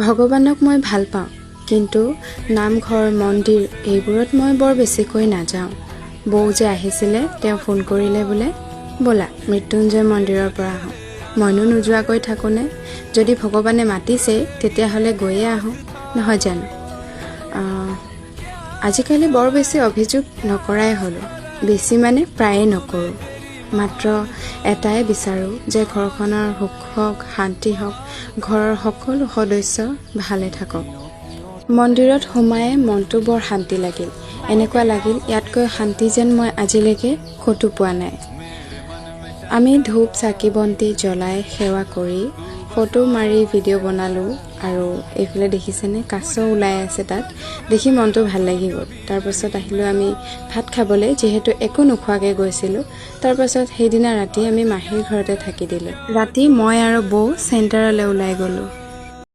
ভগৱানক মই ভাল পাওঁ, কিন্তু নামঘৰ মন্দিৰ এইবোৰত মই বৰ বেছিকৈ নাযাওঁ। বৌ যে আহিছিলে, তেওঁ ফোন কৰিলে বোলে, ব'লা মৃত্যুঞ্জয় মন্দিৰৰ পৰা আহোঁ। মইনো নোযোৱাকৈ থাকোঁনে? যদি ভগৱানে মাতিছেই তেতিয়াহ'লে গৈয়ে আহোঁ, নহয় জানো? আজিকালি বৰ বেছি অভিযোগ নকৰাই হ'লোঁ, বেছি মানে প্ৰায়ে নকৰোঁ। মাত্ৰ এটাই বিচাৰোঁ যে ঘৰখনৰ সুখ হওক, শান্তি হওক, ঘৰৰ সকলো সদস্য ভালে থাকক। মন্দিৰত সোমায়ে মনটো বৰ শান্তি লাগিল। এনেকুৱা লাগিল ইয়াতকৈ শান্তি যেন মই আজিলৈকে ক'তো পোৱা নাই। আমি ধূপ চাকি বন্তি জ্বলাই সেৱা কৰি ফটো মাৰি ভিডিঅ' বনালোঁ। আৰু এইফালে দেখিছেনে কাছ ওলাই আছে, তাত দেখি মনটো ভাল লাগি গ'ল। তাৰপাছত আহিলোঁ আমি ভাত খাবলৈ, যিহেতু একো নোখোৱাকৈ গৈছিলোঁ। তাৰপাছত সেইদিনা ৰাতি আমি মাহীৰ ঘৰতে থাকি দিলোঁ। ৰাতি মই আৰু বৌ চেণ্টাৰলৈ ওলাই গ'লোঁ।